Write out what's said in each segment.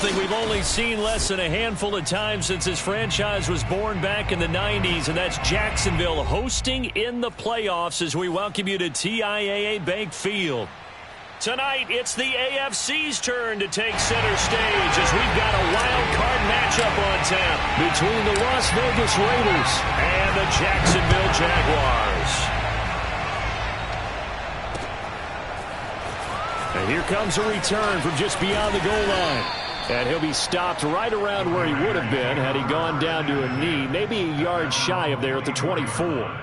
something we've only seen less than a handful of times since this franchise was born back in the 90s, and that's Jacksonville hosting in the playoffs as we welcome you to TIAA Bank Field. Tonight, it's the AFC's turn to take center stage as we've got a wild card matchup on tap between the Las Vegas Raiders and the Jacksonville Jaguars. And here comes a return from just beyond the goal line. And he'll be stopped right around where he would have been had he gone down to a knee, maybe a yard shy of there at the 24.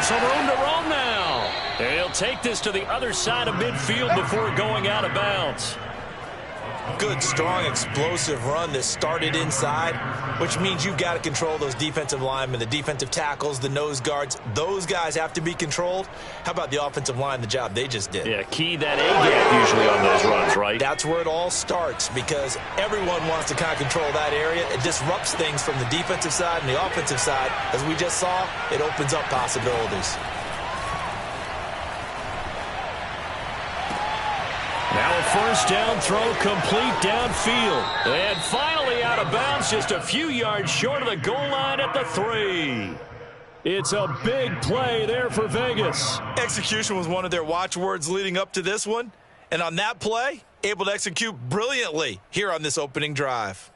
Some room to roam now. He'll take this to the other side of midfield before going out of bounds. Good, strong, explosive run that started inside, which means you've got to control those defensive linemen, the defensive tackles, the nose guards. Those guys have to be controlled. How about the offensive line, the job they just did? Yeah, key that A-gap usually on those runs, right? That's where it all starts because everyone wants to kind of control that area. It disrupts things from the defensive side and the offensive side. As we just saw, it opens up possibilities. Now a first down throw complete downfield. And finally out of bounds, just a few yards short of the goal line at the 3. It's a big play there for Vegas. Execution was one of their watchwords leading up to this one. And on that play, able to execute brilliantly here on this opening drive.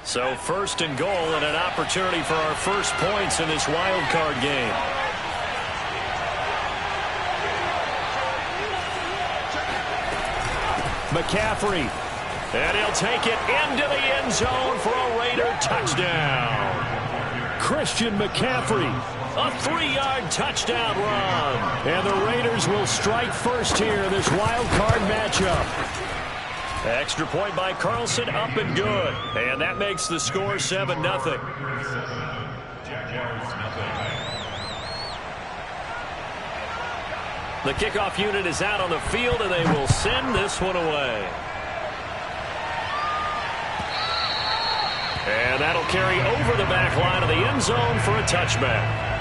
So first and goal and an opportunity for our first points in this wild card game. McCaffrey. And he'll take it into the end zone for a Raider touchdown. Christian McCaffrey. A 3-yard touchdown run. And the Raiders will strike first here in this wild card matchup. Extra point by Carlson, up and good. And that makes the score 7-0. The kickoff unit is out on the field, and they will send this one away. And that'll carry over the back line of the end zone for a touchback.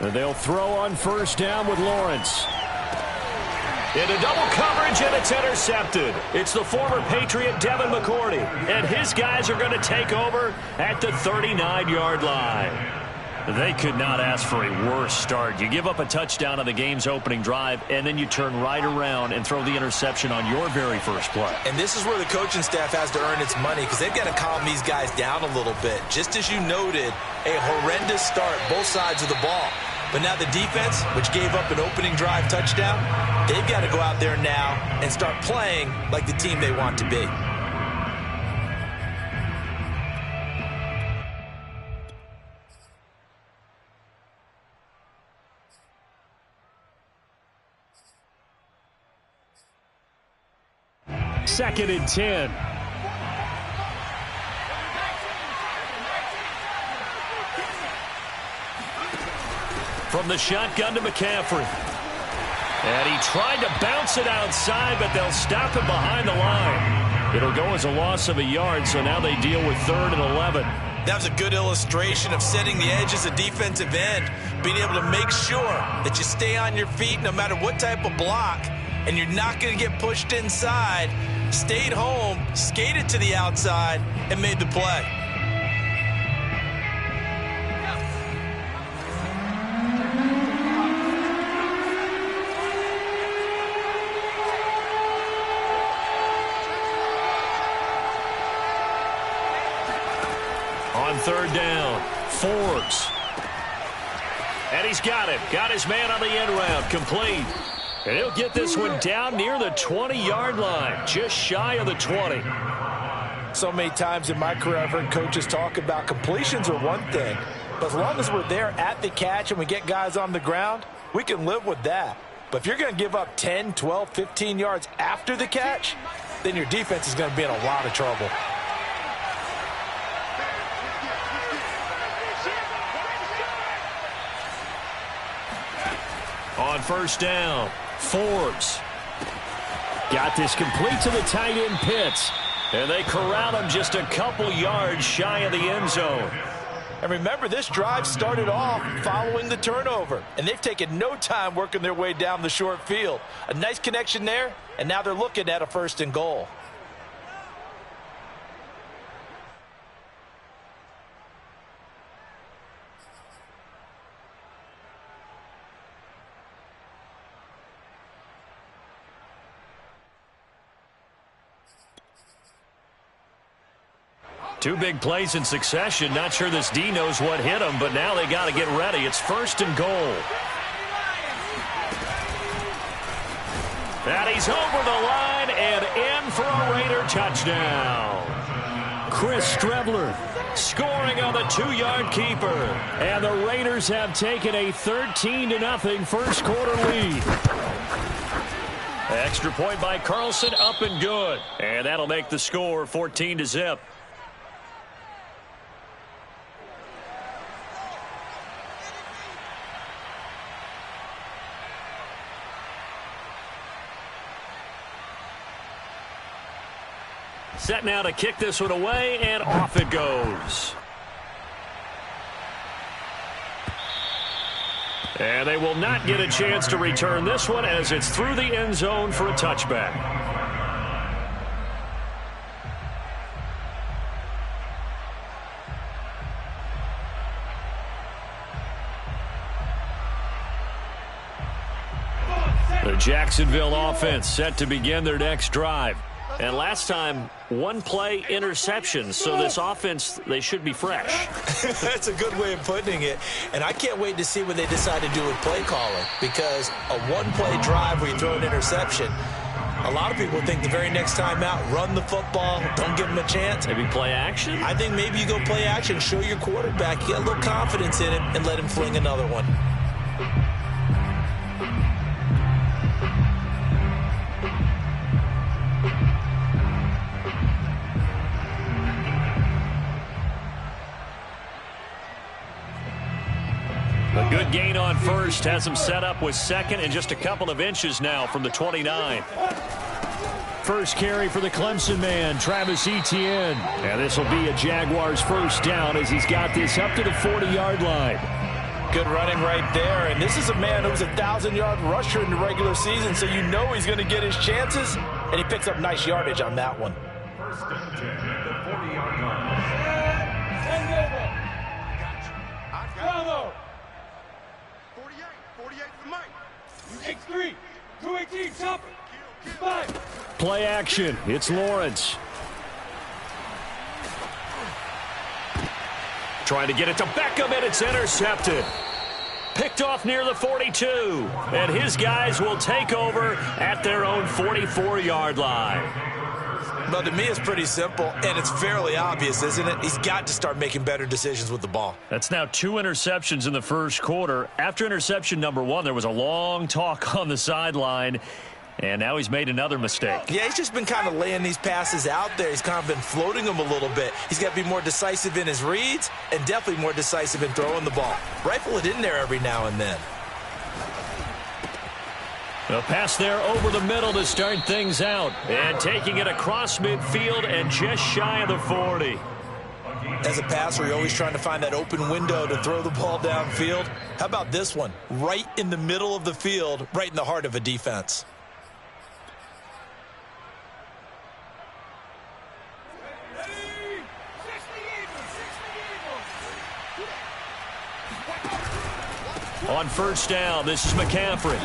And they'll throw on first down with Lawrence. Into double coverage, and it's intercepted. It's the former Patriot Devin McCourty, and his guys are going to take over at the 39-yard line. They could not ask for a worse start. You give up a touchdown on the game's opening drive, and then you turn right around and throw the interception on your very first play. And this is where the coaching staff has to earn its money because they've got to calm these guys down a little bit. Just as you noted, a horrendous start, both sides of the ball. But now the defense, which gave up an opening drive touchdown, they've got to go out there now and start playing like the team they want to be. Second and 10. From the shotgun to McCaffrey. And he tried to bounce it outside, but they'll stop him behind the line. It'll go as a loss of a yard, so now they deal with 3rd and 11. That was a good illustration of setting the edge as a defensive end, being able to make sure that you stay on your feet no matter what type of block, and you're not going to get pushed inside. Stayed home, skated to the outside, and made the play. third down. Forbes. And he's got him. Got his man on the end round. Complete. And he'll get this one down near the 20-yard line. Just shy of the 20. So many times in my career I've heard coaches talk about completions are one thing. But as long as we're there at the catch and we get guys on the ground, we can live with that. But if you're going to give up 10, 12, 15 yards after the catch, then your defense is going to be in a lot of trouble. On first down, Forbes. Got this complete to the tight end Pitts. And they corral him just a couple yards shy of the end zone. And remember, this drive started off following the turnover. And they've taken no time working their way down the short field. A nice connection there, and now they're looking at a 1st and goal. Two big plays in succession. Not sure this D knows what hit him, but now they got to get ready. It's 1st and goal. And he's over the line and in for a Raider touchdown. Chris Streveler scoring on the 2-yard keeper. And the Raiders have taken a 13-0 first quarter lead. Extra point by Carlson, up and good. And that'll make the score 14-0. Set now to kick this one away, and off it goes. And they will not get a chance to return this one as it's through the end zone for a touchback. The Jacksonville offense set to begin their next drive. And last time, one play interception. So this offense, they should be fresh. That's a good way of putting it. And I can't wait to see what they decide to do with play calling. Because a one-play drive where you throw an interception, a lot of people think the very next time out, run the football, don't give them a chance. Maybe play action? I think maybe you go play action, show your quarterback, get a little confidence in him, and let him fling another one. A good gain on first has him set up with second and just a couple of inches now from the 29. First carry for the Clemson man, Travis Etienne. And this will be a Jaguars first down as he's got this up to the 40-yard line. Good running right there. And this is a man who's a 1,000-yard rusher in the regular season, so you know he's going to get his chances. And he picks up nice yardage on that one. First and 10 at the 40-yard line. Bravo! 48 for Mike. X3, 218, chopper. Five. Play action. It's Lawrence. Trying to get it to Beckham, and it's intercepted. Picked off near the 42. And his guys will take over at their own 44-yard line. Well, to me, it's pretty simple, and it's fairly obvious, isn't it? He's got to start making better decisions with the ball. That's now 2 interceptions in the first quarter. After interception number 1, there was a long talk on the sideline, and now he's made another mistake. Yeah, he's just been kind of laying these passes out there. He's kind of been floating them a little bit. He's got to be more decisive in his reads and definitely more decisive in throwing the ball. Rifle it in there every now and then. A pass there over the middle to start things out. And taking it across midfield and just shy of the 40. As a passer, you're always trying to find that open window to throw the ball downfield. How about this one? Right in the middle of the field, right in the heart of a defense. On first down, this is McCaffrey.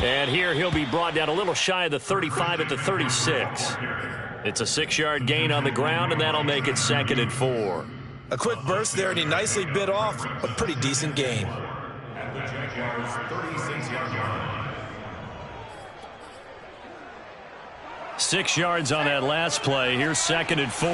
And here he'll be brought down a little shy of the 35 at the 36. It's a 6-yard gain on the ground, and that'll make it 2nd and 4. A quick burst there, and he nicely bit off a pretty decent gain. At the Jaguars' 36-yard line. 6 yards on that last play. Here's 2nd and 4.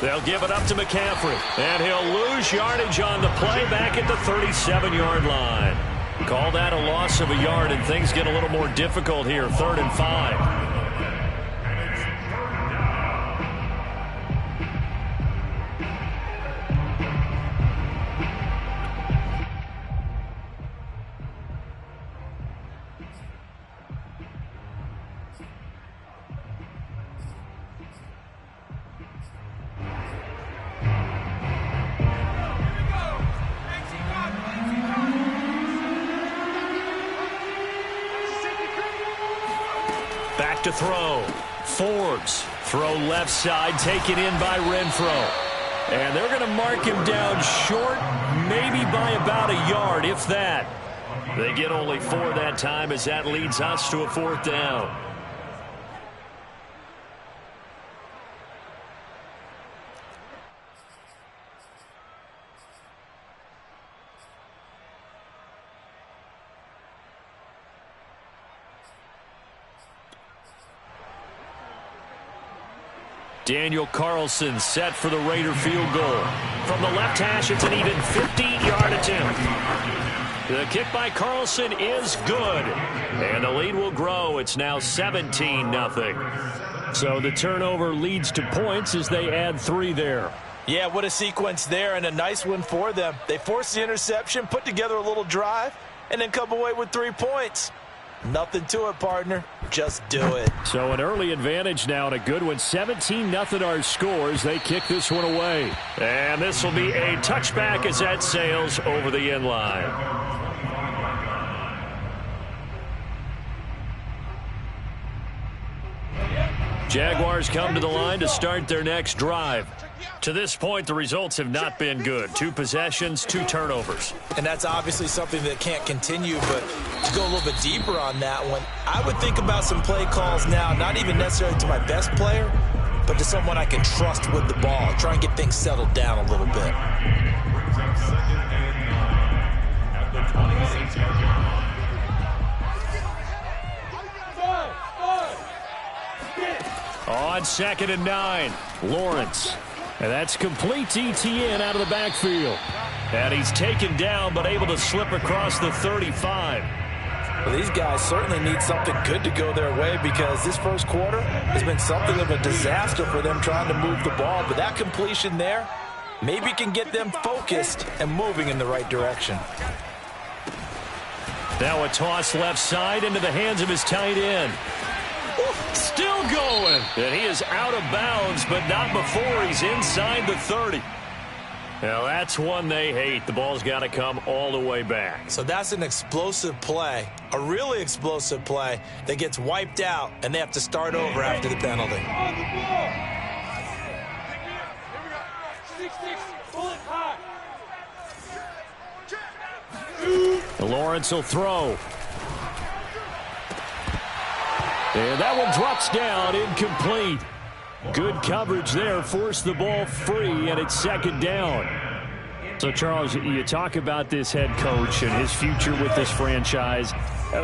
They'll give it up to McCaffrey, and he'll lose yardage on the play back at the 37-yard line. Call that a loss of a yard, and things get a little more difficult here. 3rd and 5. Back to throw. Forbes. Throw left side, taken in by Renfro. And they're going to mark him down short, maybe by about a yard, if that. They get only 4 that time as that leads us to a 4th down. Daniel Carlson set for the Raider field goal. From the left hash, it's an even 50-yard attempt. The kick by Carlson is good. And the lead will grow. It's now 17-0. So the turnover leads to points as they add 3 there. Yeah, what a sequence there, and a nice one for them. They force the interception, put together a little drive, and then come away with 3 points. Nothing to it, partner. Just do it. So an early advantage now and a good one. 17-0 our scores. They kick this one away. And this will be a touchback as that sails over the end line. Jaguars come to the line to start their next drive. To this point, the results have not been good. 2 possessions, 2 turnovers. And that's obviously something that can't continue, but to go a little bit deeper on that one, I would think about some play calls now, not even necessarily to my best player, but to someone I can trust with the ball. Try and get things settled down a little bit. At the 26-yard line. On 2nd and 9, Lawrence. And that's complete to Etienne out of the backfield. And he's taken down but able to slip across the 35. Well, these guys certainly need something good to go their way because this first quarter has been something of a disaster for them trying to move the ball. But that completion there maybe can get them focused and moving in the right direction. Now a toss left side into the hands of his tight end. Still going. And he is out of bounds, but not before he's inside the 30. Now that's one they hate. The ball's got to come all the way back. So that's an explosive play, a really explosive play that gets wiped out, and they have to start over after the penalty. On the ball. Here we go. 6-6. Pull it high. Lawrence will throw. And that one drops down, incomplete. Good coverage there, forced the ball free, and it's 2nd down. So, Charles, you talk about this head coach and his future with this franchise.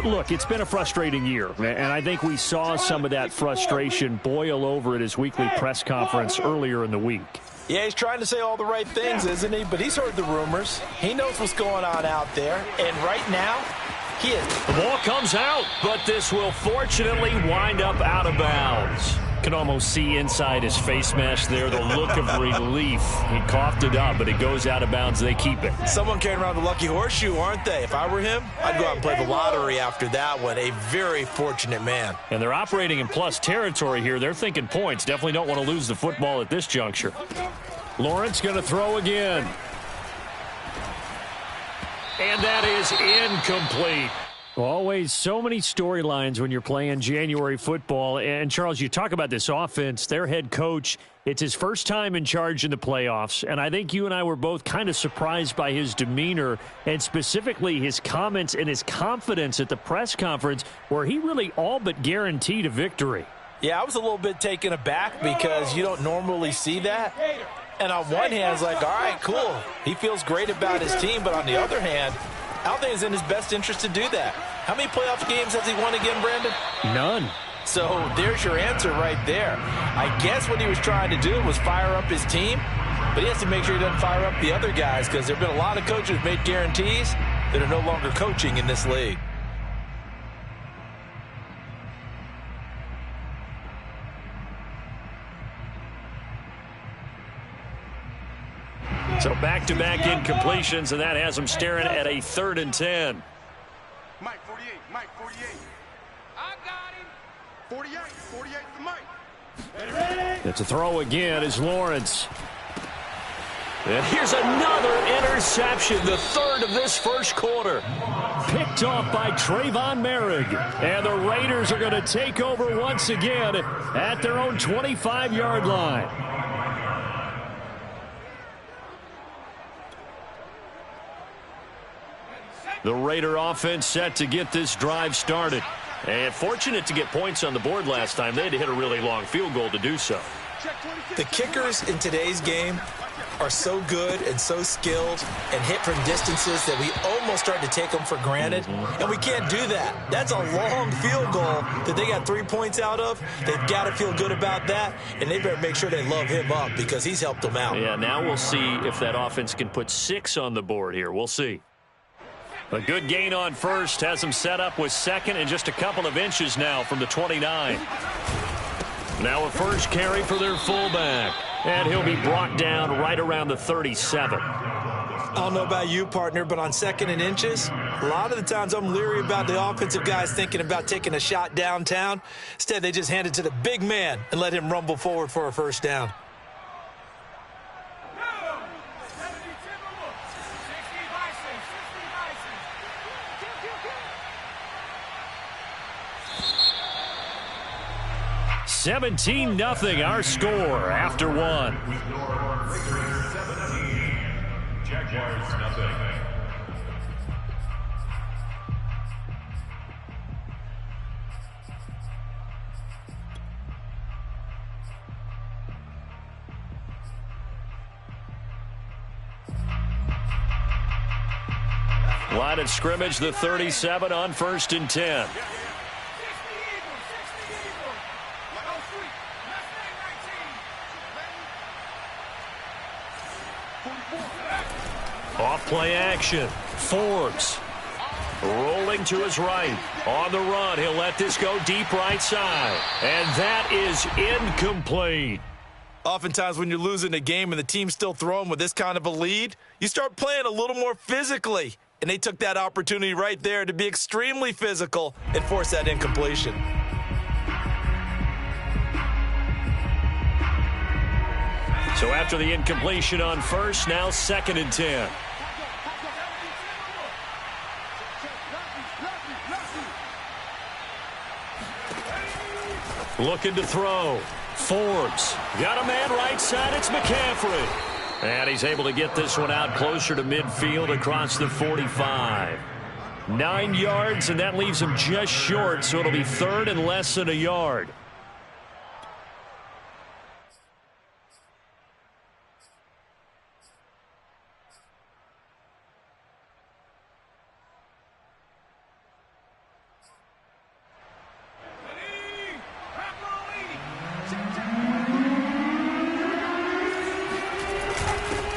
Look, it's been a frustrating year, and I think we saw some of that frustration boil over at his weekly press conference earlier in the week. Yeah, he's trying to say all the right things, isn't he? But he's heard the rumors. He knows what's going on out there, and right now, he is. The ball comes out, but this will fortunately wind up out of bounds. Can almost see inside his face mask there the look of relief. He coughed it up, but it goes out of bounds. They keep it. Someone carrying around the lucky horseshoe, aren't they? If I were him, I'd go out and play the lottery after that one. A very fortunate man. And they're operating in plus territory here. They're thinking points. Definitely don't want to lose the football at this juncture. Lawrence going to throw again. And that is incomplete. Always so many storylines when you're playing January football. And, Charles, you talk about this offense, their head coach, it's his first time in charge in the playoffs. And I think you and I were both kind of surprised by his demeanor and specifically his comments and his confidence at the press conference where he really all but guaranteed a victory. Yeah, I was a little bit taken aback because you don't normally see that. And on one hand, it's like, all right, cool. He feels great about his team. But on the other hand, I don't think it's in his best interest to do that. How many playoff games has he won again, Brandon? None. So there's your answer right there. I guess what he was trying to do was fire up his team, but he has to make sure he doesn't fire up the other guys because there have been a lot of coaches made guarantees that are no longer coaching in this league. So back-to-back incompletions, and that has him staring at a 3rd and 10. Mike 48, Mike 48. I got him. 48, 48 for Mike. It's a throw again as Lawrence. And here's another interception, the 3rd of this first quarter. Picked off by Trayvon Merrick. And the Raiders are going to take over once again at their own 25-yard line. The Raider offense set to get this drive started. And fortunate to get points on the board last time. They had to hit a really long field goal to do so. The kickers in today's game are so good and so skilled and hit from distances that we almost start to take them for granted. And we can't do that. That's a long field goal that they got 3 points out of. They've got to feel good about that, and they better make sure they love him up because he's helped them out. Yeah, now we'll see if that offense can put 6 on the board here. We'll see. A good gain on first has them set up with 2nd and just a couple of inches now from the 29. Now a first carry for their fullback. And he'll be brought down right around the 37. I don't know about you, partner, but on 2nd and inches, a lot of the times I'm leery about the offensive guys thinking about taking a shot downtown. Instead, they just hand it to the big man and let him rumble forward for a first down. $17-0 our score after one. Jaguars nothing. Line of scrimmage, the 37 on 1st and 10. Off play action. Forbes rolling to his right. On the run, he'll let this go deep right side. And that is incomplete. Oftentimes when you're losing a game and the team's still throwing with this kind of a lead, you start playing a little more physically. And they took that opportunity right there to be extremely physical and force that incompletion. So after the incompletion on first, now 2nd and 10. Looking to throw. Forbes. Got a man right side. It's McCaffrey. And he's able to get this one out closer to midfield across the 45. 9 yards, and that leaves him just short, so it'll be 3rd and less than a yard.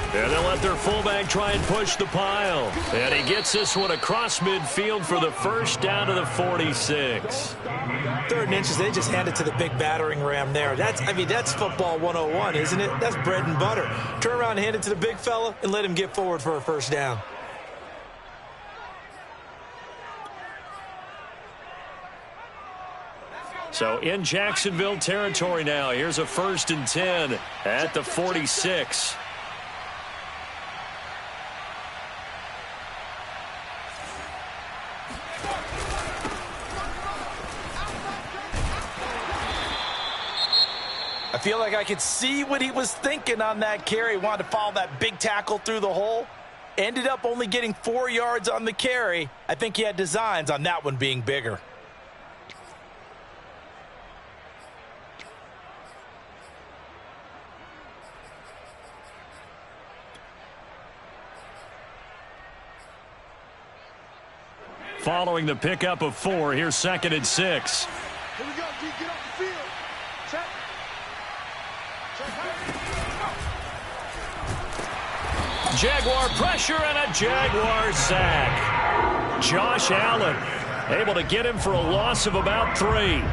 And they'll let their fullback try and push the pile. And he gets this one across midfield for the first down to the 46. 3rd and inches, they just hand it to the big battering ram there. That's football 101, isn't it? That's bread and butter. Turn around and hand it to the big fella and let him get forward for a first down. So in Jacksonville territory now. Here's a 1st and 10 at the 46. I feel like I could see what he was thinking on that carry. He wanted to follow that big tackle through the hole. Ended up only getting 4 yards on the carry. I think he had designs on that one being bigger. following the pickup of 4. Here's 2nd and 6. Here we go, G. Get off the field. Check. Jaguar pressure and a Jaguar sack. Josh Allen able to get him for a loss of about 3.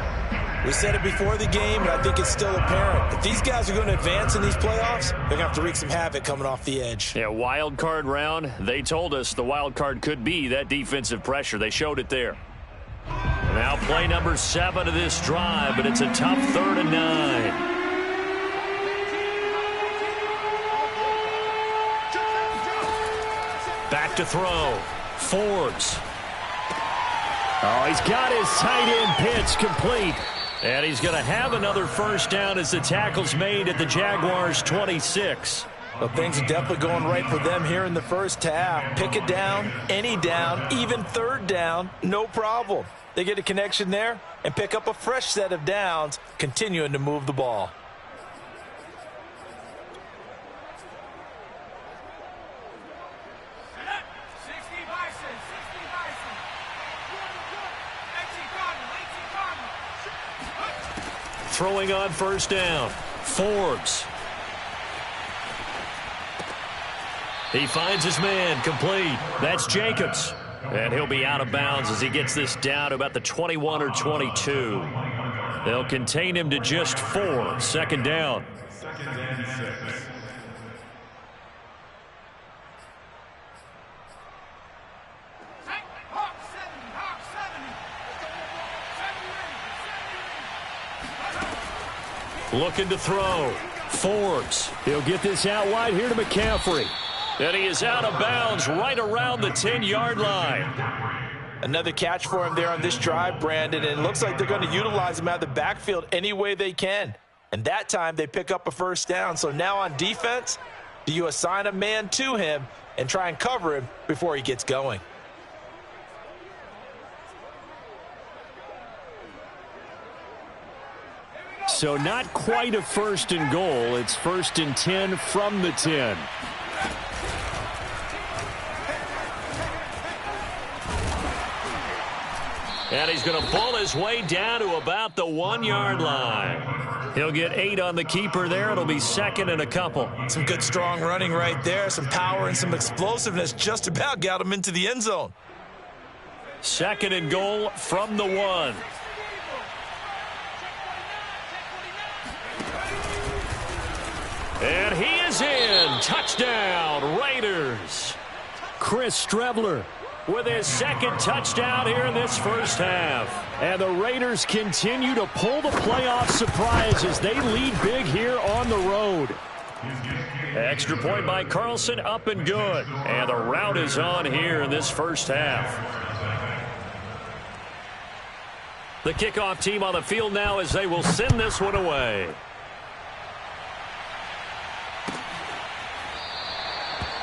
We said it before the game, and I think it's still apparent. If these guys are going to advance in these playoffs, they're going to have to wreak some havoc coming off the edge. Yeah, wild card round. They told us the wild card could be that defensive pressure. They showed it there. Now play number 7 of this drive, but it's a tough 3rd and 9. Back to throw. Forbes. Oh, he's got his tight end pitch complete. And he's going to have another first down as the tackle's made at the Jaguars' 26. Well, things are definitely going right for them here in the first half. Pick it down, any down, even 3rd down, no problem. They get a connection there and pick up a fresh set of downs, continuing to move the ball. Throwing on first down. Forbes. He finds his man complete. That's Jacobs. And he'll be out of bounds as he gets this down to about the 21 or 22. They'll contain him to just 4. 2nd down. 2nd and 6. Looking to throw. Forbes. He'll get this out wide here to McCaffrey. And he is out of bounds right around the 10-yard line. Another catch for him there on this drive, Brandon, and it looks like they're going to utilize him out of the backfield any way they can. And that time they pick up a first down. So now on defense, do you assign a man to him and try and cover him before he gets going? So not quite a 1st and goal. It's 1st and 10 from the 10. And he's going to pull his way down to about the 1-yard line. He'll get 8 on the keeper there. It'll be 2nd and a couple. Some good strong running right there. Some power and some explosiveness just about got him into the end zone. 2nd and goal from the 1. And he is in. Touchdown, Raiders. Chris Streveler with his 2nd touchdown here in this first half. And the Raiders continue to pull the playoff surprise as they lead big here on the road. Extra point by Carlson, up and good. And the route is on here in this first half. The kickoff team on the field now as they will send this one away.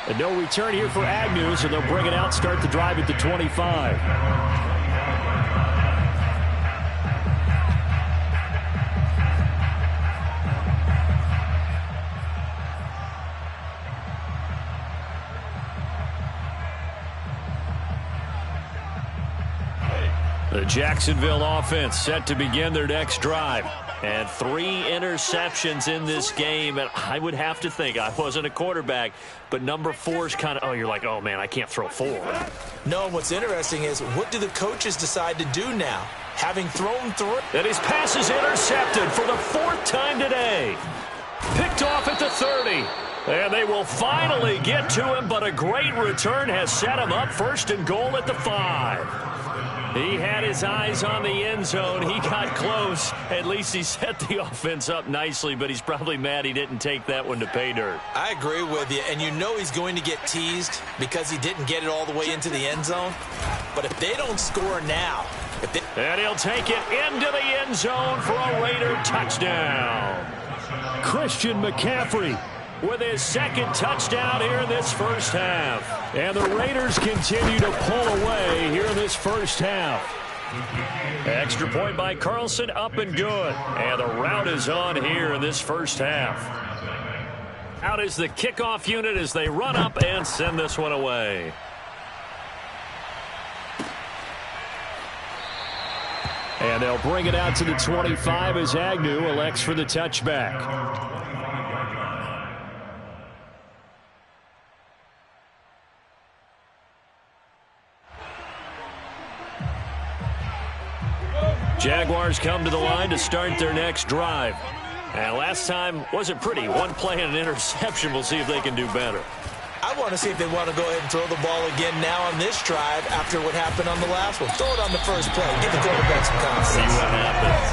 And no return here for Agnew, so they'll bring it out, start the drive at the 25. The Jacksonville offense set to begin their next drive. And 3 interceptions in this game. And I would have to think, I wasn't a quarterback, but number 4 is kind of, oh, you're like, oh, man, I can't throw 4. No, what's interesting is what do the coaches decide to do now? Having thrown through. And his pass is intercepted for the 4th time today. Picked off at the 30. And they will finally get to him, but a great return has set him up 1st and goal at the 5. He had his eyes on the end zone. He got close. At least he set the offense up nicely, but he's probably mad he didn't take that one to pay dirt. I agree with you, and you know he's going to get teased because he didn't get it all the way into the end zone. But if they don't score now, and he'll take it into the end zone for a Raider touchdown. Christian McCaffrey with his 2nd touchdown here in this first half. And the Raiders continue to pull away here in this first half. Extra point by Carlson, up and good. And the route is on here in this first half. Out is the kickoff unit as they run up and send this one away. And they'll bring it out to the 25 as Agnew elects for the touchback. Jaguars come to the line to start their next drive. And last time wasn't pretty. One play and an interception. We'll see if they can do better. I want to see if they want to go ahead and throw the ball again now on this drive after what happened on the last one. Throw it on the first play. Give the quarterback some confidence. See what happens.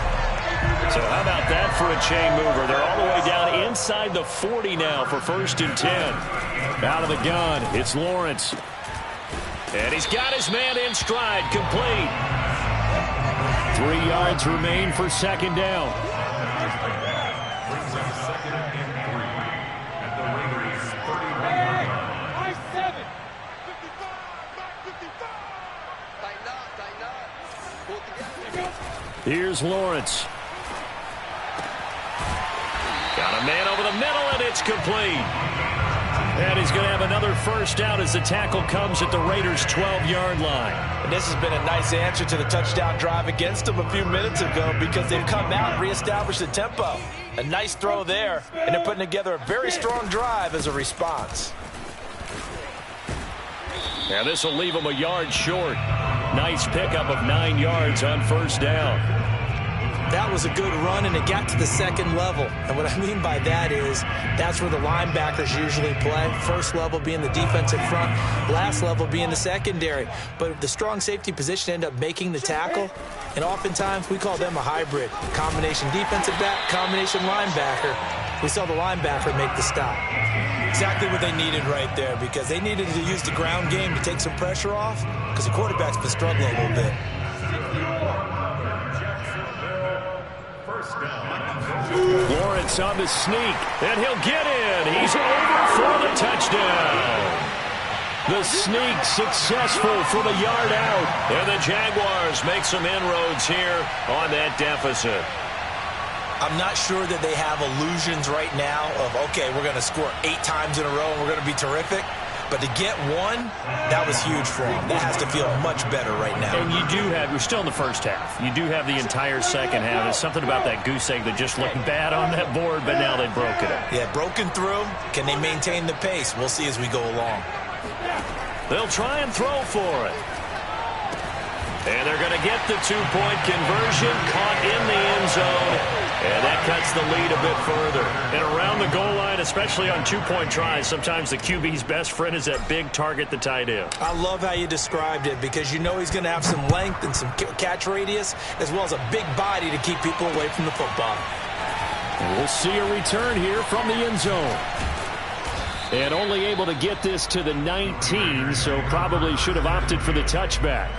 So how about that for a chain mover? They're all the way down inside the 40 now for 1st and 10. Out of the gun, it's Lawrence. And he's got his man in stride, complete. 3 yards remain for 2nd down. Here's Lawrence. Got a man over the middle, and it's complete. And he's going to have another 1st down as the tackle comes at the Raiders' 12-yard line. And this has been a nice answer to the touchdown drive against them a few minutes ago because they've come out and reestablished the tempo. A nice throw there, and they're putting together a very strong drive as a response. Now this will leave them a yard short. Nice pickup of 9 yards on 1st down. That was a good run, and it got to the 2nd level. And what I mean by that is that's where the linebackers usually play. 1st level being the defensive front, last level being the secondary. But the strong safety position ended up making the tackle, and oftentimes we call them a hybrid. Combination defensive back, combination linebacker. We saw the linebacker make the stop. Exactly what they needed right there because they needed to use the ground game to take some pressure off because the quarterback's been struggling a little bit. Lawrence on the sneak, and he'll get in. He's over for the touchdown. The sneak successful for the yard out. And the Jaguars make some inroads here on that deficit. I'm not sure that they have illusions right now of, okay, we're going to score 8 times in a row and we're going to be terrific. But to get one, that was huge for them. That has to feel much better right now. And you do have, you're still in the 1st half. You do have the entire 2nd half. There's something about that goose egg that just looked bad on that board, but now they've broken it. Yeah, broken through. Can they maintain the pace? We'll see as we go along. They'll try and throw for it. And they're going to get the 2-point conversion, caught in the end zone. And that cuts the lead a bit further. And around the goal line, especially on 2-point tries, sometimes the QB's best friend is that big target, the tight end. I love how you described it because you know he's going to have some length and some catch radius as well as a big body to keep people away from the football. And we'll see a return here from the end zone. And only able to get this to the 19, so probably should have opted for the touchback.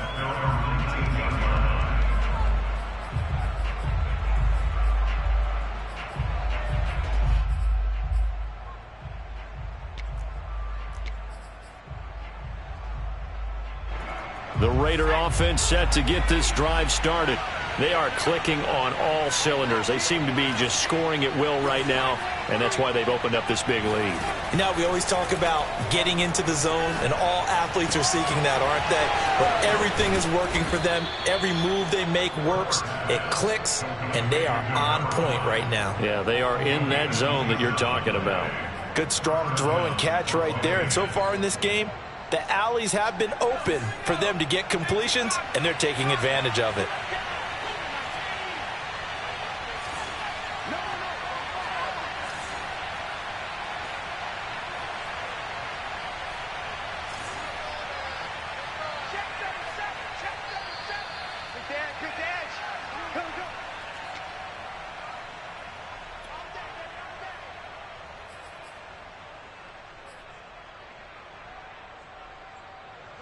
The Raider offense set to get this drive started. They are clicking on all cylinders. They seem to be just scoring at will right now, and that's why they've opened up this big lead. You know, we always talk about getting into the zone, and all athletes are seeking that, aren't they? But everything is working for them. Every move they make works. It clicks, and they are on point right now. Yeah, they are in that zone that you're talking about. Good, strong throw and catch right there. And so far in this game, the alleys have been open for them to get completions, and they're taking advantage of it.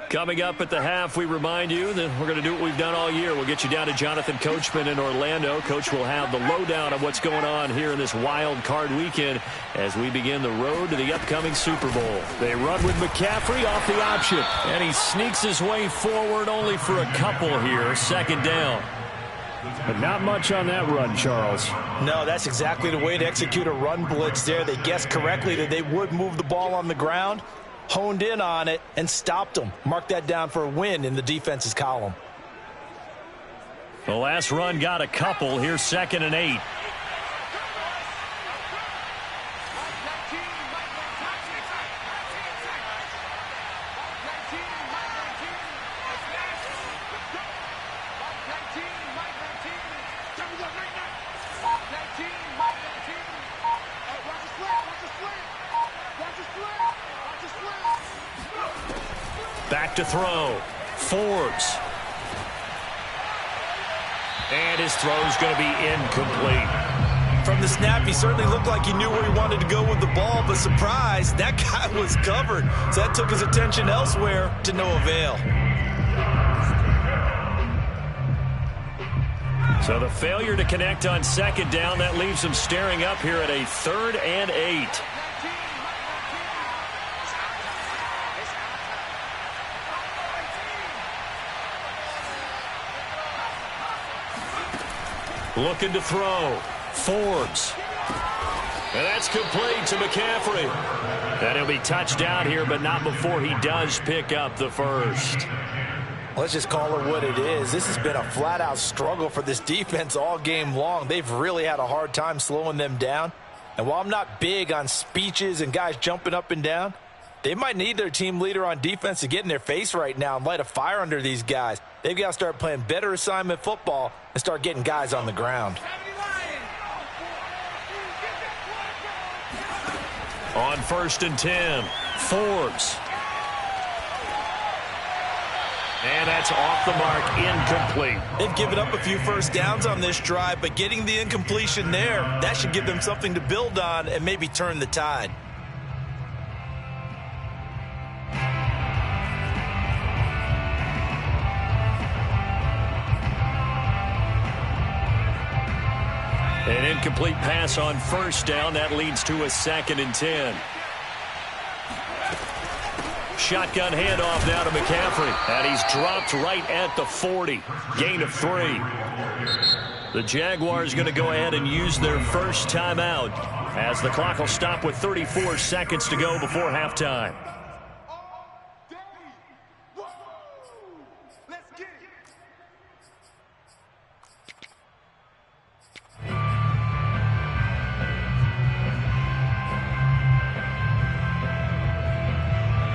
Coming up at the half, we remind you that we're going to do what we've done all year. We'll get you down to Jonathan Coachman in Orlando. Coach will have the lowdown of what's going on here in this wild card weekend as we begin the road to the upcoming Super Bowl. They run with McCaffrey off the option, and he sneaks his way forward only for a couple here. 2nd down. But not much on that run, Charles. No, that's exactly the way to execute a run blitz there. They guessed correctly that they would move the ball on the ground, honed in on it, and stopped them. Mark that down for a win in the defense's column. The last run got a couple. Here's 2nd and 8. Back to throw. Forbes. And his throw's going to be incomplete. From the snap, he certainly looked like he knew where he wanted to go with the ball, but surprise, that guy was covered. So that took his attention elsewhere to no avail. So the failure to connect on 2nd down, that leaves him staring up here at a 3rd and 8. Looking to throw. Forbes. And that's complete to McCaffrey. And he'll be touchdown here, but not before he does pick up the first. Let's just call it what it is. This has been a flat-out struggle for this defense all game long. They've really had a hard time slowing them down. And while I'm not big on speeches and guys jumping up and down, they might need their team leader on defense to get in their face right now and light a fire under these guys. They've got to start playing better assignment football and start getting guys on the ground. On 1st and 10, Forbes. And that's off the mark, incomplete. They've given up a few first downs on this drive, but getting the incompletion there, that should give them something to build on and maybe turn the tide. An incomplete pass on 1st down. That leads to a 2nd and 10. Shotgun handoff now to McCaffrey. And he's dropped right at the 40. Gain of 3. The Jaguars going to go ahead and use their first timeout as the clock will stop with 34 seconds to go before halftime.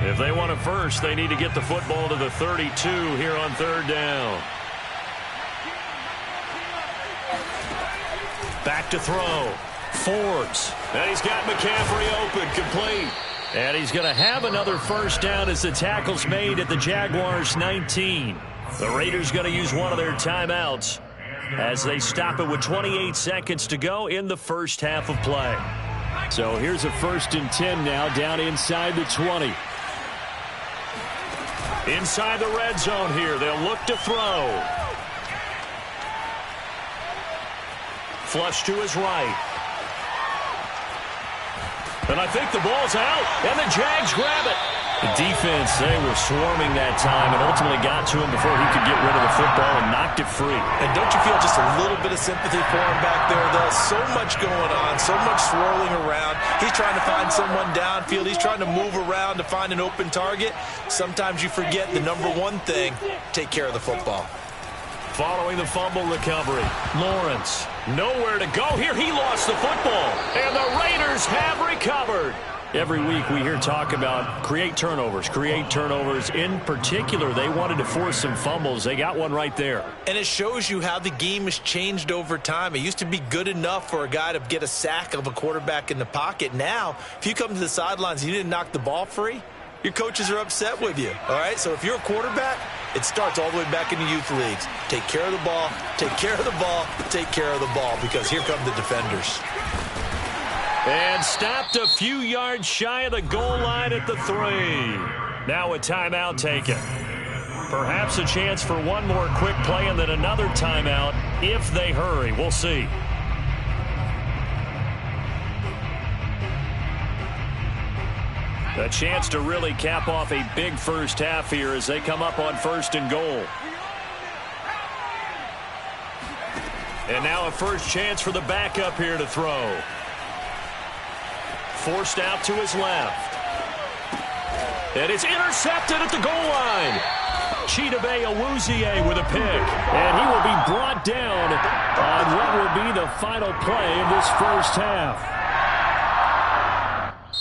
If they want it first, they need to get the football to the 32 here on 3rd down. Back to throw. Forbes. And he's got McCaffrey open, complete. And he's going to have another first down as the tackle's made at the Jaguars' 19. The Raiders going to use one of their timeouts as they stop it with 28 seconds to go in the first half of play. So here's a 1st and 10 now down inside the 20. Inside the red zone here, they'll look to throw. Flush to his right. And I think the ball's out, and the Jags grab it. The defense, they were swarming that time and ultimately got to him before he could get rid of the football and knocked it free. And don't you feel just a little bit of sympathy for him back there, though? So much going on, so much swirling around. He's trying to find someone downfield. He's trying to move around to find an open target. Sometimes you forget the number one thing, take care of the football. Following the fumble recovery, Lawrence, nowhere to go here. He lost the football, and the Raiders have recovered. Every week we hear talk about create turnovers. In particular, they wanted to force some fumbles. They got one right there. And it shows you how the game has changed over time. It used to be good enough for a guy to get a sack of a quarterback in the pocket. Now, if you come to the sidelines and you didn't knock the ball free, your coaches are upset with you. All right, so if you're a quarterback, it starts all the way back in the youth leagues. Take care of the ball, take care of the ball, take care of the ball, because here come the defenders. And stopped a few yards shy of the goal line at the 3. Now a timeout taken. Perhaps a chance for one more quick play and then another timeout if they hurry. We'll see. A chance to really cap off a big first half here as they come up on 1st and goal. And now a first chance for the backup here to throw. Forced out to his left. And it's intercepted at the goal line. Chidobe Awuzie with a pick. And he will be brought down on what will be the final play of this first half.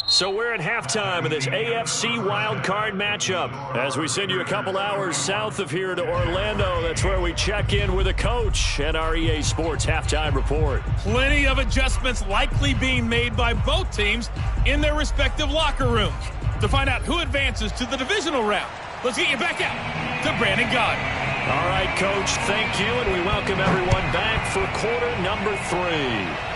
So we're at halftime of this AFC wildcard matchup. As we send you a couple hours south of here to Orlando, that's where we check in with a coach at our EA Sports Halftime Report. Plenty of adjustments likely being made by both teams in their respective locker rooms. To find out who advances to the divisional round, let's get you back out to Brandon Gaudin. All right, Coach, thank you, and we welcome everyone back for quarter number 3.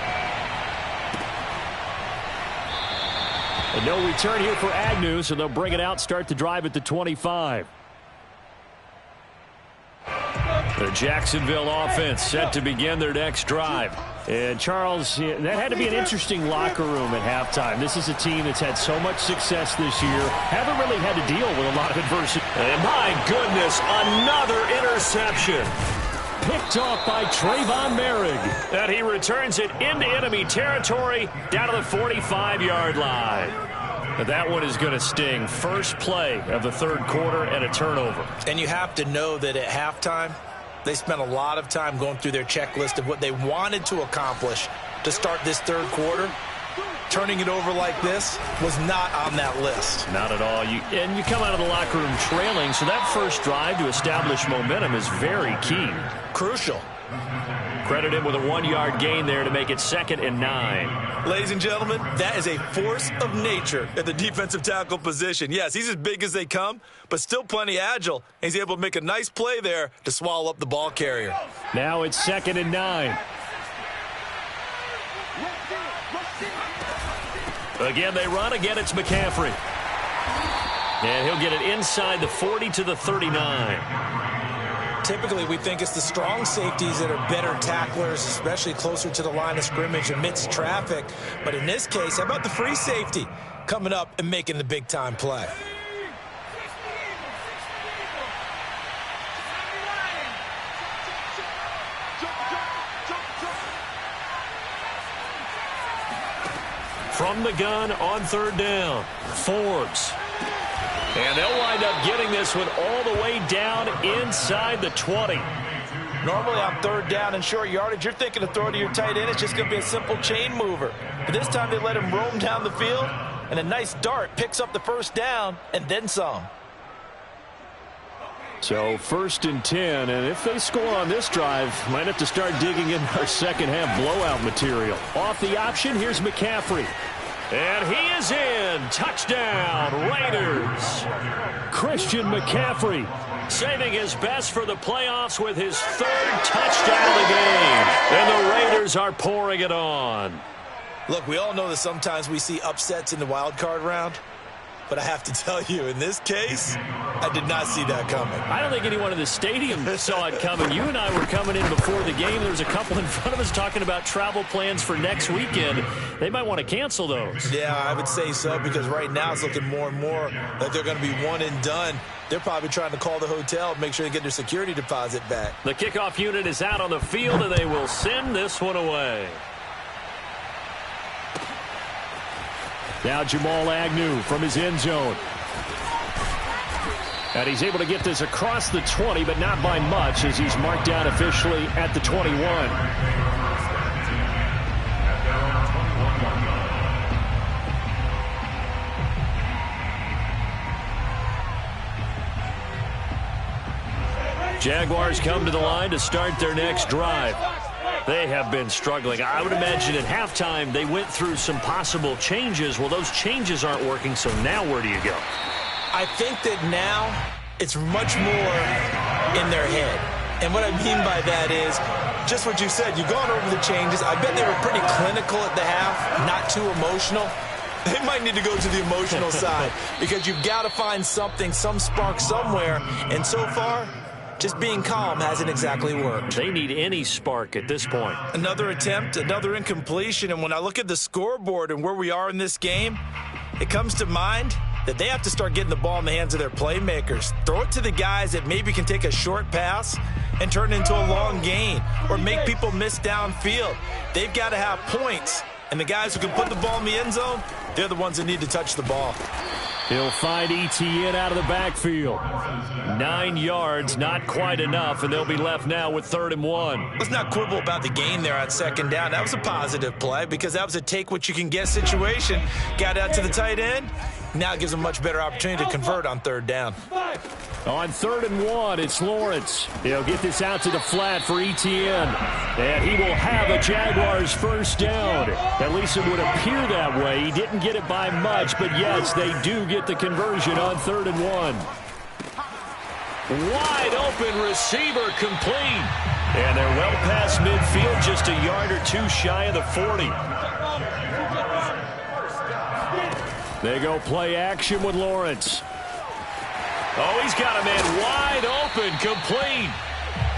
And no return here for Agnew, so they'll bring it out, start the drive at the 25. The Jacksonville offense set to begin their next drive. And, Charles, that had to be an interesting locker room at halftime. This is a team that's had so much success this year, haven't really had to deal with a lot of adversity. And, my goodness, another interception. Picked off by Trayvon Merrick. And he returns it into enemy territory down to the 45-yard line. That one is going to sting. First play of the third quarter and a turnover. And you have to know that at halftime, they spent a lot of time going through their checklist of what they wanted to accomplish to start this third quarter. Turning it over like this was not on that list. Not at all. And you come out of the locker room trailing, so that first drive to establish momentum is very key. Crucial. Credit him with a 1-yard gain there to make it 2nd and 9. Ladies and gentlemen, that is a force of nature at the defensive tackle position. Yes, he's as big as they come, but still plenty agile. He's able to make a nice play there to swallow up the ball carrier. Now it's 2nd and 9. Again, they run. Again, it's McCaffrey. And he'll get it inside the 40 to the 39. Typically, we think it's the strong safeties that are better tacklers, especially closer to the line of scrimmage amidst traffic. But in this case, how about the free safety coming up and making the big-time play? From the gun on third down, Forbes. And they'll wind up getting this one all the way down inside the 20. Normally on third down and short yardage, you're thinking of throw to your tight end. It's just going to be a simple chain mover. But this time they let him roam down the field, and a nice dart picks up the first down and then some. So 1st and 10, and if they score on this drive, might have to start digging in our second half blowout material. Off the option, here's McCaffrey. And he is in. Touchdown, Raiders. Christian McCaffrey saving his best for the playoffs with his 3rd touchdown of the game. And the Raiders are pouring it on. Look, we all know that sometimes we see upsets in the wild card round. But I have to tell you, in this case, I did not see that coming. I don't think anyone in the stadium saw it coming. You and I were coming in before the game. There was a couple in front of us talking about travel plans for next weekend. They might want to cancel those. Yeah, I would say so, because right now it's looking more and more like they're going to be one and done. They're probably trying to call the hotel and make sure they get their security deposit back. The kickoff unit is out on the field, and they will send this one away. Now Jamal Agnew from his end zone. And he's able to get this across the 20, but not by much, as he's marked down officially at the 21. Jaguars come to the line to start their next drive. They have been struggling. I would imagine at halftime they went through some possible changes. Well, those changes aren't working, so now where do you go? I think that now it's much more in their head. And what I mean by that is just what you said. You've gone over the changes. I bet they were pretty clinical at the half, not too emotional. They might need to go to the emotional side, because you've got to find something, some spark somewhere. And so far, just being calm hasn't exactly worked. They need any spark at this point. Another attempt, another incompletion. And when I look at the scoreboard and where we are in this game, it comes to mind that they have to start getting the ball in the hands of their playmakers. Throw it to the guys that maybe can take a short pass and turn it into a long gain, or make people miss downfield. They've got to have points. And the guys who can put the ball in the end zone, they're the ones that need to touch the ball. He'll find Etienne out of the backfield. 9 yards, not quite enough, and they'll be left now with 3rd and 1. Let's not quibble about the gain there on 2nd down. That was a positive play because that was a take-what-you-can-get situation. Got out to the tight end. Now it gives them a much better opportunity to convert on 3rd down. On 3rd and 1, it's Lawrence. He'll get this out to the flat for Etienne. And he will have a Jaguars 1st down. At least it would appear that way. He didn't get it by much, but yes, they do get the conversion on 3rd and 1. Wide open receiver complete. And they're well past midfield, just a yard or two shy of the 40. They go play action with Lawrence. Oh, he's got a man wide open, complete.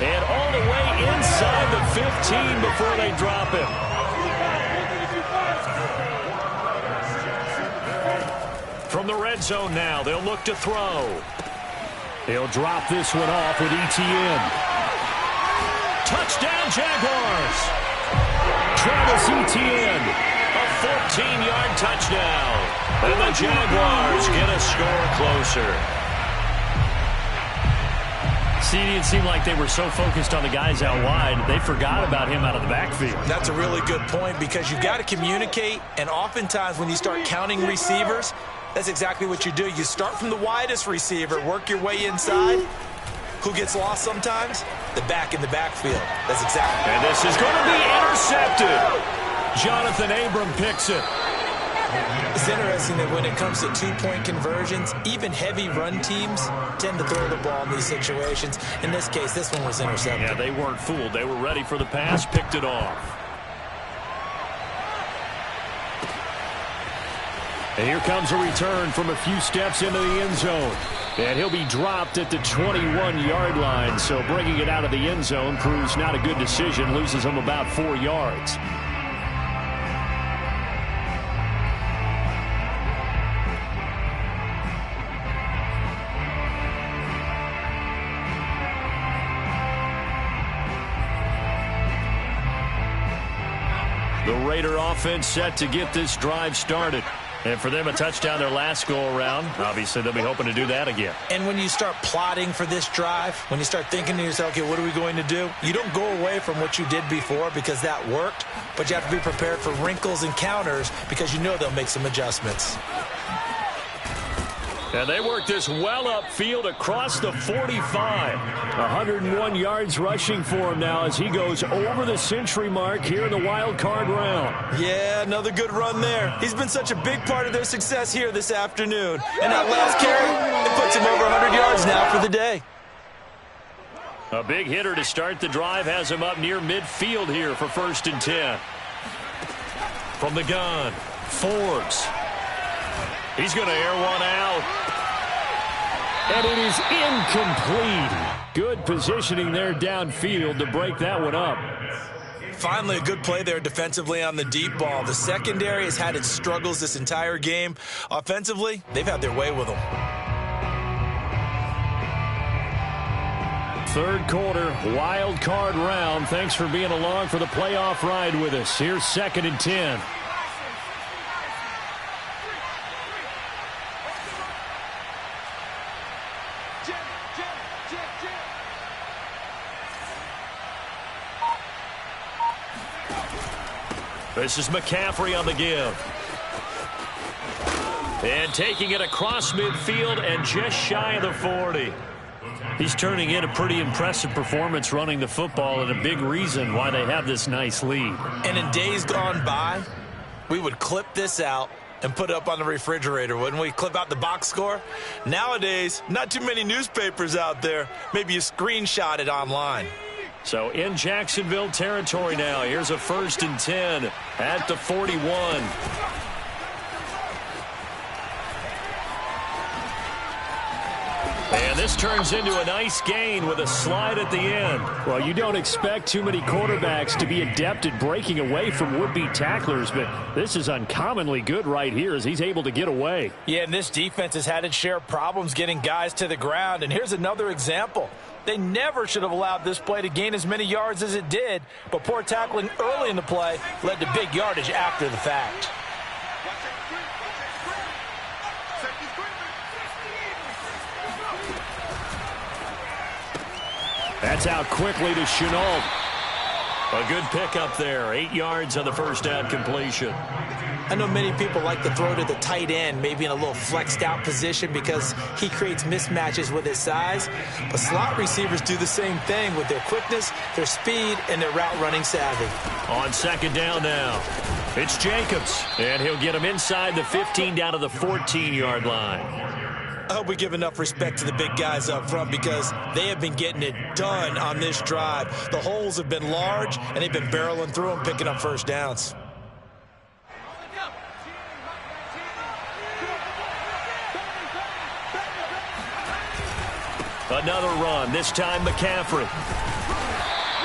And all the way inside the 15 before they drop him. From the red zone now, they'll look to throw. He'll drop this one off with Etienne. Touchdown, Jaguars. Travis Etienne, a 14-yard touchdown. And the Jaguars get a score closer. See, it didn't seem like they were so focused on the guys out wide, they forgot about him out of the backfield. That's a really good point because you've got to communicate, and oftentimes when you start counting receivers, that's exactly what you do. You start from the widest receiver, work your way inside. Who gets lost sometimes? The back in the backfield. That's exactly. And this is going to be intercepted. Jonathan Abram picks it. It's interesting that when it comes to two-point conversions, even heavy run teams tend to throw the ball in these situations. In this case, this one was intercepted. Yeah, they weren't fooled. They were ready for the pass, picked it off. And here comes a return from a few steps into the end zone. And he'll be dropped at the 21-yard line. So bringing it out of the end zone proves not a good decision. Loses him about 4 yards. The Raider offense set to get this drive started. And for them, a touchdown their last go-around. Obviously, they'll be hoping to do that again. And when you start plotting for this drive, when you start thinking to yourself, okay, what are we going to do? You don't go away from what you did before because that worked, but you have to be prepared for wrinkles and counters because you know they'll make some adjustments. And they work this well upfield across the 45. 101 yards rushing for him now as he goes over the century mark here in the wild card round. Yeah, another good run there. He's been such a big part of their success here this afternoon. And that last carry, it puts him over 100 yards now for the day. A big hitter to start the drive has him up near midfield here for 1st and 10. From the gun, Forbes. He's going to air one out. And it is incomplete. Good positioning there downfield to break that one up. Finally, a good play there defensively on the deep ball. The secondary has had its struggles this entire game. Offensively, they've had their way with them. 3rd quarter, wild card round. Thanks for being along for the playoff ride with us. Here's 2nd and 10. This is McCaffrey on the give. And taking it across midfield and just shy of the 40. He's turning in a pretty impressive performance running the football and a big reason why they have this nice lead. And in days gone by, we would clip this out and put it up on the refrigerator, wouldn't we? Clip out the box score. Nowadays, not too many newspapers out there. Maybe you screenshot it online. So in Jacksonville territory now. Here's a 1st and 10 at the 41. And this turns into a nice gain with a slide at the end. Well, you don't expect too many quarterbacks to be adept at breaking away from would-be tacklers, but this is uncommonly good right here as he's able to get away. Yeah, and this defense has had its share of problems getting guys to the ground. And here's another example. They never should have allowed this play to gain as many yards as it did, but poor tackling early in the play led to big yardage after the fact. That's out quickly to Shenault. A good pickup there. 8 yards on the first down completion. I know many people like to throw to the tight end, maybe in a little flexed out position because he creates mismatches with his size. But slot receivers do the same thing with their quickness, their speed, and their route running savvy. On second down now, it's Jacobs. And he'll get him inside the 15 down to the 14-yard line. I hope we give enough respect to the big guys up front because they have been getting it done on this drive. The holes have been large, and they've been barreling through them, picking up first downs. Another run, this time McCaffrey.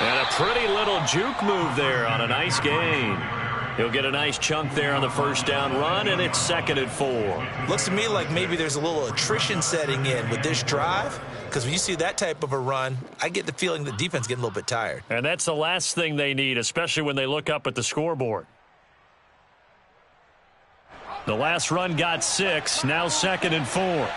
And a pretty little juke move there on a nice gain. He'll get a nice chunk there on the first down run, and it's 2nd and 4. Looks to me like maybe there's a little attrition setting in with this drive, because when you see that type of a run, I get the feeling the defense getting a little bit tired. And that's the last thing they need, especially when they look up at the scoreboard. The last run got 6, now 2nd and 4.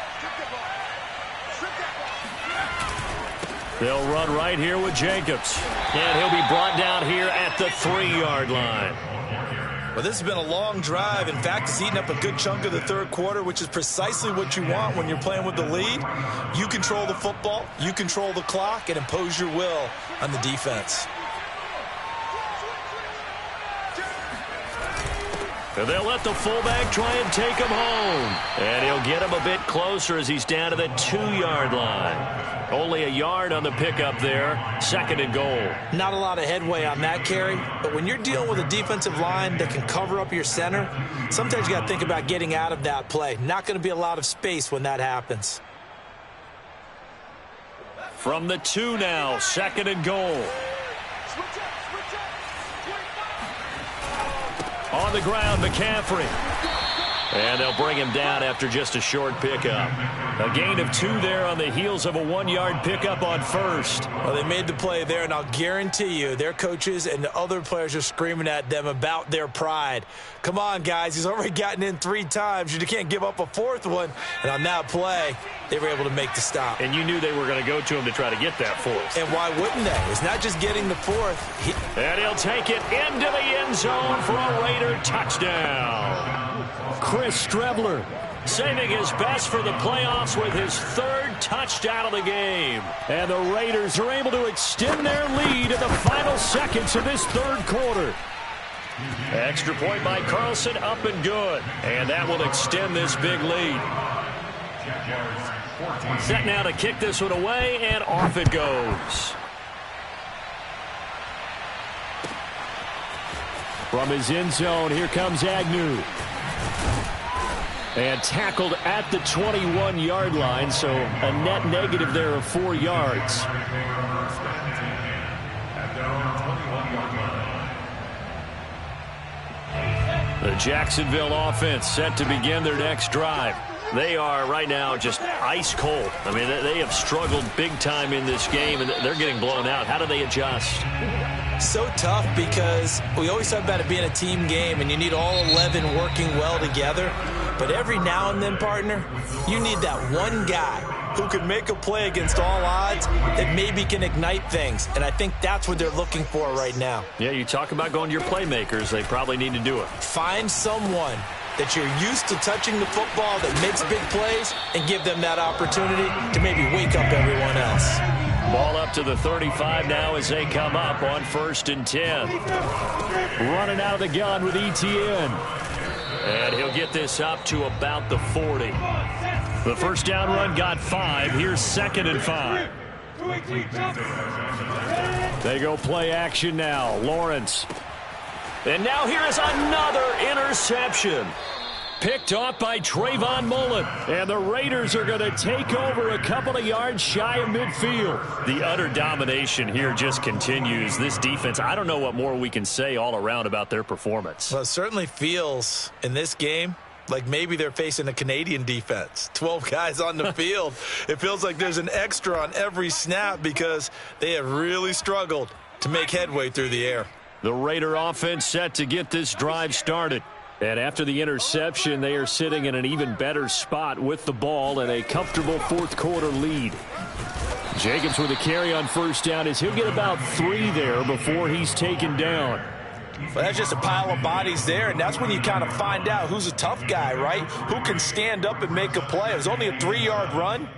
They'll run right here with Jacobs. And he'll be brought down here at the 3-yard line. Well, this has been a long drive. In fact, it's eaten up a good chunk of the third quarter, which is precisely what you want when you're playing with the lead. You control the football, you control the clock, and impose your will on the defense. And they'll let the fullback try and take him home. And he'll get him a bit closer as he's down to the 2-yard line. Only a yard on the pickup there. 2nd and goal. Not a lot of headway on that carry, but when you're dealing with a defensive line that can cover up your center, sometimes you got to think about getting out of that play. Not going to be a lot of space when that happens. From the 2 now, 2nd and goal. On the ground, McCaffrey. And they'll bring him down after just a short pickup. A gain of 2 there on the heels of a 1-yard pickup on first. Well, they made the play there, and I'll guarantee you their coaches and the other players are screaming at them about their pride. Come on, guys. He's already gotten in 3 times. You can't give up a 4th one. And on that play, they were able to make the stop. And you knew they were going to go to him to try to get that 4th. And why wouldn't they? It's not just getting the 4th. And he'll take it into the end zone for a Raider touchdown. Chris Streveler saving his best for the playoffs with his 3rd touchdown of the game. And the Raiders are able to extend their lead in the final seconds of this 3rd quarter. Extra point by Carlson, up and good. And that will extend this big lead. Set now to kick this one away, and off it goes. From his end zone, here comes Agnew. And tackled at the 21-yard line, so a net negative there of 4 yards. The Jacksonville offense set to begin their next drive. They are right now just ice cold. I mean, they have struggled big time in this game, and they're getting blown out. How do they adjust? So tough because we always talk about it being a team game, and you need all 11 working well together. But every now and then, partner, you need that one guy who can make a play against all odds that maybe can ignite things. And I think that's what they're looking for right now. Yeah, you talk about going to your playmakers. They probably need to do it. Find someone that you're used to touching the football that makes big plays and give them that opportunity to maybe wake up everyone else. Ball up to the 35 now as they come up on 1st and 10. Running out of the gun with Etienne. And he'll get this up to about the 40. The first down run got 5. Here's 2nd and 5. They go play action now. Lawrence. And now here is another interception. Picked off by Trayvon Mullen. And the Raiders are going to take over a couple of yards shy of midfield. The utter domination here just continues. This defense, I don't know what more we can say all around about their performance. Well, it certainly feels in this game like maybe they're facing a Canadian defense. 12 guys on the field. It feels like there's an extra on every snap because they have really struggled to make headway through the air. The Raider offense set to get this drive started. And after the interception, they are sitting in an even better spot with the ball and a comfortable 4th quarter lead. Jacobs with a carry on first down as he'll get about 3 there before he's taken down. Well, that's just a pile of bodies there, and that's when you kind of find out who's a tough guy, right? Who can stand up and make a play. It was only a 3-yard run,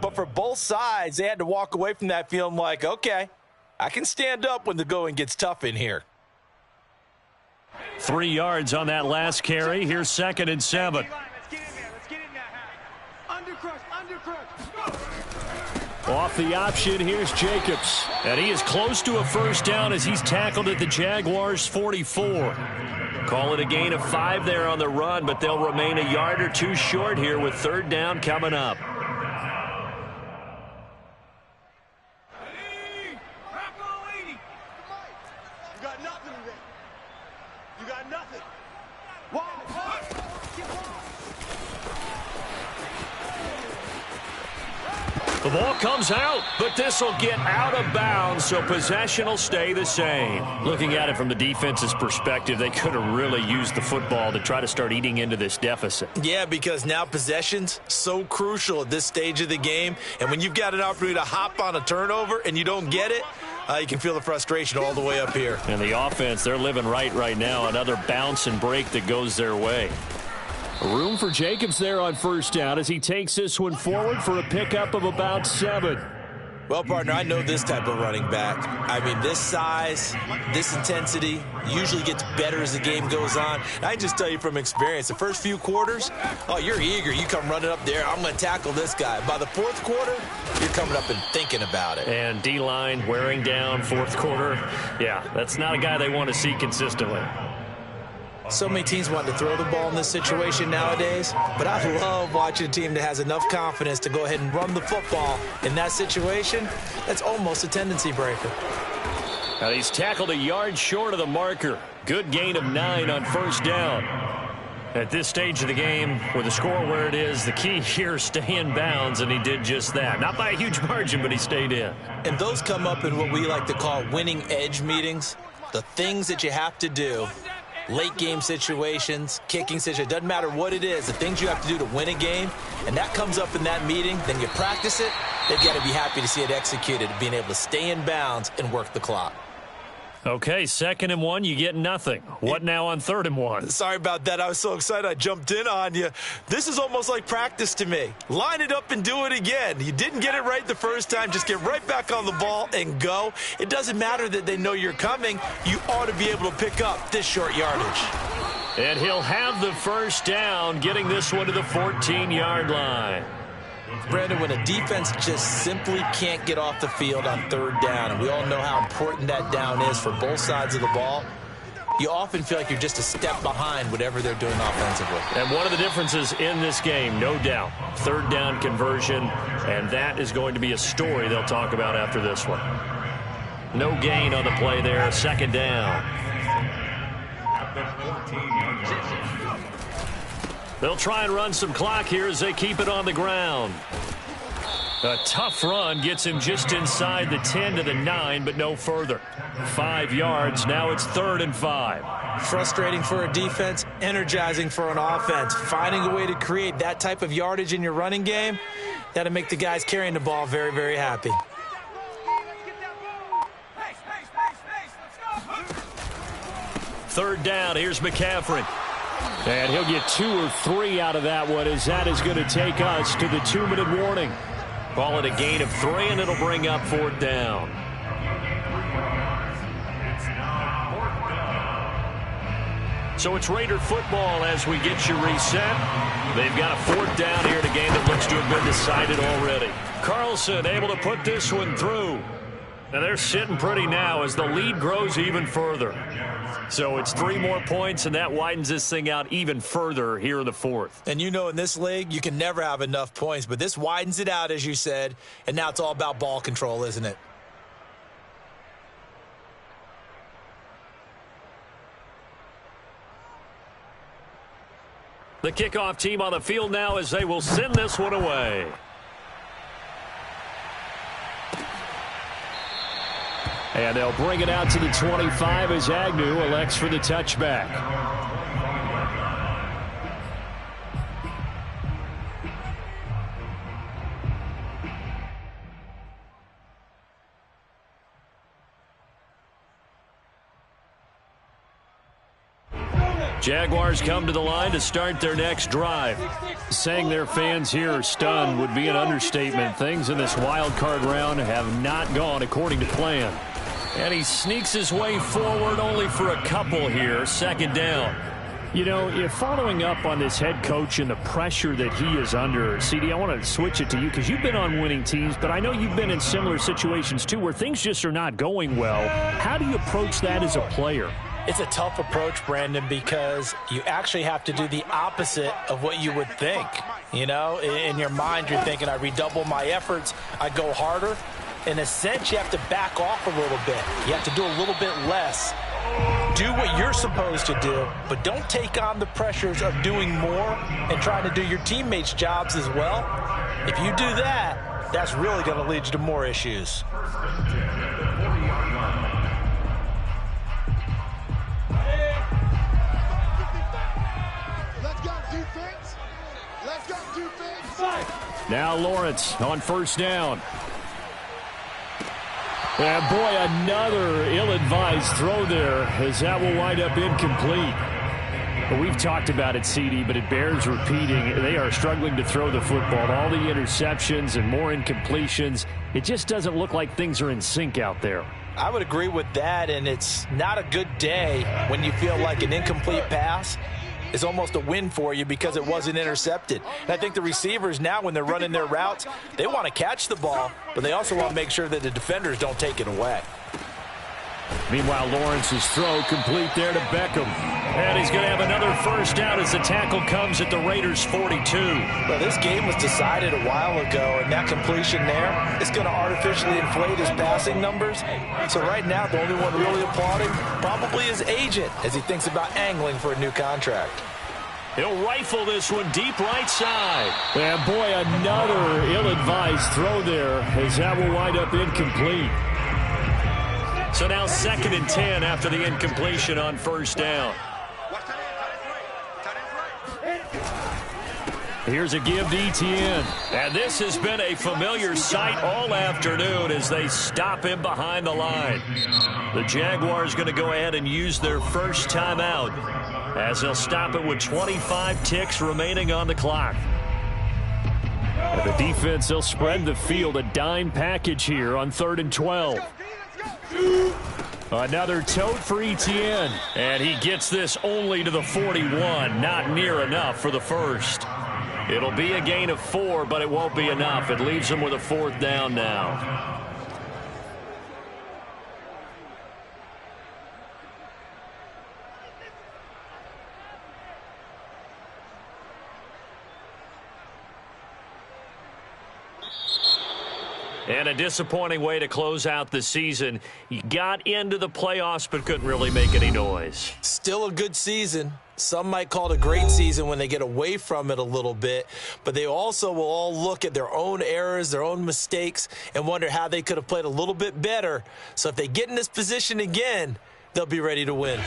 but for both sides, they had to walk away from that feeling like, okay, I can stand up when the going gets tough in here. 3 yards on that last carry. Here's 2nd and 7. Off the option, here's Jacobs. And he is close to a first down as he's tackled at the Jaguars' 44. Call it a gain of 5 there on the run, but they'll remain a yard or 2 short here with 3rd down coming up. You got nothing today. You got nothing. The ball comes out, but this will get out of bounds, so possession will stay the same. Looking at it from the defense's perspective, they could have really used the football to try to start eating into this deficit. Yeah, because now possession's so crucial at this stage of the game, and when you've got an opportunity to hop on a turnover and you don't get it, you can feel the frustration all the way up here. And the offense, they're living right now. Another bounce and break that goes their way. Room for Jacobs there on first down as he takes this one forward for a pickup of about 7. Well, partner, I know this type of running back. I mean, this size, this intensity usually gets better as the game goes on. And I can just tell you from experience, the first few quarters, oh, you're eager. You come running up there, I'm going to tackle this guy. By the 4th quarter, you're coming up and thinking about it. And D-line wearing down 4th quarter. Yeah, that's not a guy they want to see consistently. So many teams want to throw the ball in this situation nowadays, but I love watching a team that has enough confidence to go ahead and run the football in that situation. That's almost a tendency breaker. Now he's tackled a yard short of the marker. Good gain of 9 on first down. At this stage of the game, with the score where it is, the key here is stay in bounds, and he did just that. Not by a huge margin, but he stayed in. And those come up in what we like to call winning edge meetings. The things that you have to do. Late game situations, kicking situations, doesn't matter what it is, the things you have to do to win a game, and that comes up in that meeting, then you practice it, they've got to be happy to see it executed, being able to stay in bounds and work the clock. Okay, 2nd and 1, you get nothing. What now on 3rd and 1? Sorry about that. I was so excited I jumped in on you. This is almost like practice to me. Line it up and do it again. You didn't get it right the first time. Just get right back on the ball and go. It doesn't matter that they know you're coming. You ought to be able to pick up this short yardage. And he'll have the first down, getting this one to the 14-yard line. Brandon, when a defense just simply can't get off the field on 3rd down, and we all know how important that down is for both sides of the ball, you often feel like you're just a step behind whatever they're doing offensively. And one of the differences in this game, no doubt, 3rd down conversion, and that is going to be a story they'll talk about after this one. No gain on the play there, 2nd down. They'll try and run some clock here as they keep it on the ground. A tough run gets him just inside the 10 to the 9, but no further. 5 yards. Now it's 3rd and 5. Frustrating for a defense, energizing for an offense. Finding a way to create that type of yardage in your running game, that'll make the guys carrying the ball very, very happy. Third down. Here's McCaffrey. And he'll get 2 or 3 out of that one, as that is going to take us to the 2-minute warning. Call it a gain of 3, and it'll bring up 4th down. So it's Raider football as we get you reset. They've got a 4th down here in a game that looks to have been decided already. Carlson able to put this one through. And they're sitting pretty now as the lead grows even further. So it's 3 more points, and that widens this thing out even further here in the 4th. And you know, in this league, you can never have enough points, but this widens it out, as you said, and now it's all about ball control, isn't it? The kickoff team on the field now as they will send this one away. And they'll bring it out to the 25 as Agnew elects for the touchback. Jaguars come to the line to start their next drive. Saying their fans here are stunned would be an understatement. Things in this wild card round have not gone according to plan. And he sneaks his way forward only for a couple here. Second down. You know, if following up on this head coach and the pressure that he is under, CD, I want to switch it to you because you've been on winning teams, but I know you've been in similar situations too where things just are not going well. How do you approach that as a player? It's a tough approach, Brandon, because you actually have to do the opposite of what you would think. You know, in your mind, you're thinking, I redouble my efforts, I go harder. In a sense, you have to back off a little bit. You have to do a little bit less. Do what you're supposed to do, but don't take on the pressures of doing more and trying to do your teammates' jobs as well. If you do that, that's really going to lead you to more issues. Let's go defense. Let's go defense. Now Lawrence on first down. And boy, another ill-advised throw there as that will wind up incomplete. We've talked about it, CD, but it bears repeating. They are struggling to throw the football. All the interceptions and more incompletions. It just doesn't look like things are in sync out there. I would agree with that, and it's not a good day when you feel like an incomplete pass is almost a win for you because it wasn't intercepted. And I think the receivers now, when they're running their routes, they want to catch the ball, but they also want to make sure that the defenders don't take it away. Meanwhile, Lawrence's throw complete there to Beckham. And he's going to have another first down as the tackle comes at the Raiders' 42. Well, this game was decided a while ago, and that completion there is going to artificially inflate his passing numbers. So right now, the only one really applauding probably his agent as he thinks about angling for a new contract. He'll rifle this one deep right side. And boy, another ill-advised throw there as that will wind up incomplete. So now 2nd and 10 after the incompletion on first down. Here's a give to Etienne. And this has been a familiar sight all afternoon as they stop him behind the line. The Jaguars going to go ahead and use their first timeout as they'll stop it with 25 ticks remaining on the clock. And the defense, they'll spread the field, a dime package here on 3rd and 12. Another tote for Etienne. And he gets this only to the 41. Not near enough for the first. It'll be a gain of 4, but it won't be enough. It leaves him with a 4th down now. And a disappointing way to close out the season. You got into the playoffs but couldn't really make any noise. Still a good season. Some might call it a great season when they get away from it a little bit, but they also will all look at their own errors, their own mistakes, and wonder how they could have played a little bit better. So if they get in this position again, they'll be ready to win.